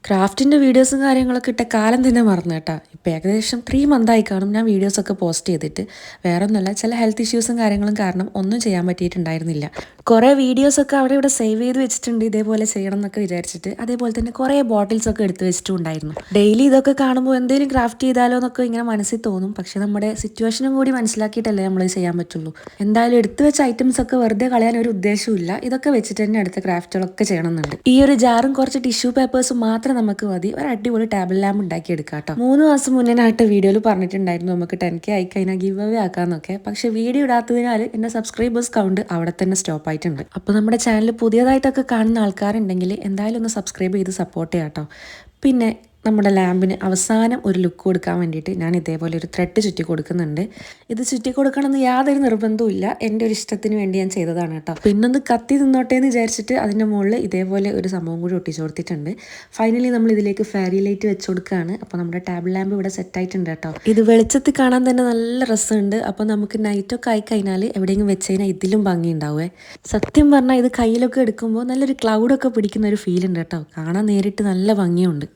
ക്രാഫ്റ്റിൻ്റെ വീഡിയോസും കാര്യങ്ങളൊക്കെ ഇട്ട കാലം തന്നെ മറന്നു കേട്ടോ. ഇപ്പോൾ ഏകദേശം 3 മന്തായി കാണും ഞാൻ വീഡിയോസൊക്കെ പോസ്റ്റ് ചെയ്തിട്ട്. വേറെ ഒന്നുമല്ല, ചില ഹെൽത്ത് ഇഷ്യൂസും കാര്യങ്ങളും കാരണം ഒന്നും ചെയ്യാൻ പറ്റിയിട്ടുണ്ടായിരുന്നില്ല. കുറേ വീഡിയോസൊക്കെ അവിടെ ഇവിടെ സേവ് ചെയ്ത് വെച്ചിട്ടുണ്ട്, ഇതേപോലെ ചെയ്യണം എന്നൊക്കെ വിചാരിച്ചിട്ട്. അതേപോലെ തന്നെ കുറേ ബോട്ടിൽസൊക്കെ എടുത്ത് വെച്ചിട്ടുണ്ടായിരുന്നു. ഡെയിലി ഇതൊക്കെ കാണുമ്പോൾ എന്തെങ്കിലും ക്രാഫ്റ്റ് ചെയ്താലോ എന്നൊക്കെ ഇങ്ങനെ മനസ്സിൽ തോന്നും. പക്ഷേ നമ്മുടെ സിറ്റുവേഷനും കൂടി മനസ്സിലാക്കിയിട്ടല്ലേ നമ്മൾ ചെയ്യാൻ പറ്റുള്ളൂ. എന്തായാലും എടുത്തു വെച്ച ഐറ്റംസ് ഒക്കെ വെറുതെ കളയാൻ ഒരു ഉദ്ദേശമില്ല. ഇതൊക്കെ വെച്ചിട്ട് തന്നെ അടുത്ത ക്രാഫ്റ്റുകളൊക്കെ ചെയ്യണമെന്നുണ്ട്. ഈ ഒരു ജാറും കുറച്ച് ടിഷ്യൂ പേപ്പേഴ്സും മാത്രം നമുക്ക് മതി ഒരു അടിപൊളി ടേബിൾ ലാമ്പ് ഉണ്ടാക്കി എടുക്കാം കേട്ടോ. 3 മാസം മുന്നേനായിട്ട് വീഡിയോയിൽ പറഞ്ഞിട്ടുണ്ടായിരുന്നു നമുക്ക് 10K ആയി കഴിഞ്ഞാൽ ഗിവ് അവേ ആക്കാന്നൊക്കെ. പക്ഷെ വീഡിയോ ഇടാത്തതിനാൽ എൻ്റെ സബ്സ്ക്രൈബേഴ്സ് കൗണ്ട് അവിടെ തന്നെ സ്റ്റോപ്പ് ആയിട്ടുണ്ട്. അപ്പോൾ നമ്മുടെ ചാനൽ പുതിയതായിട്ടൊക്കെ കാണുന്ന ആൾക്കാരുണ്ടെങ്കിൽ എന്തായാലും ഒന്ന് സബ്സ്ക്രൈബ് ചെയ്ത് സപ്പോർട്ട് ചെയ്യാം കേട്ടോ. പിന്നെ നമ്മുടെ ലാമ്പിന് അവസാനം ഒരു ലുക്ക് കൊടുക്കാൻ വേണ്ടിയിട്ട് ഞാൻ ഇതേപോലെ ഒരു ത്രെഡ് ചുറ്റി കൊടുക്കുന്നുണ്ട്. ഇത് ചുറ്റി കൊടുക്കണമെന്ന് യാതൊരു നിർബന്ധവും ഇല്ല, എൻ്റെ ഒരു ഇഷ്ടത്തിന് വേണ്ടി ഞാൻ ചെയ്തതാണ് കേട്ടോ. പിന്നൊന്ന് കത്തി നിന്നോട്ടെ എന്ന് വിചാരിച്ചിട്ട് അതിൻ്റെ മുകളിൽ ഇതേപോലെ ഒരു സംഭവം കൂടി ഒട്ടിച്ചു കൊടുത്തിട്ടുണ്ട്. ഫൈനലി നമ്മൾ ഇതിലേക്ക് ഫെയറി ലൈറ്റ് വെച്ച് കൊടുക്കുകയാണ്. അപ്പോൾ നമ്മുടെ ടേബിൾ ലാമ്പ് ഇവിടെ സെറ്റ് ആയിട്ടുണ്ട് കേട്ടോ. ഇത് വെളിച്ചത്തിൽ കാണാൻ തന്നെ നല്ല രസമുണ്ട്. അപ്പോൾ നമുക്ക് നൈറ്റൊക്കെ ആയി കഴിഞ്ഞാൽ എവിടെയെങ്കിലും വെച്ച് കഴിഞ്ഞാൽ ഇതിലും ഭംഗി ഉണ്ടാവുമേ. സത്യം പറഞ്ഞാൽ ഇത് കയ്യിലൊക്കെ എടുക്കുമ്പോൾ നല്ലൊരു ക്ലൗഡൊക്കെ പിടിക്കുന്ന ഒരു ഫീൽ ഉണ്ട് കേട്ടോ. കാണാൻ നേരിട്ട് നല്ല ഭംഗിയുണ്ട്.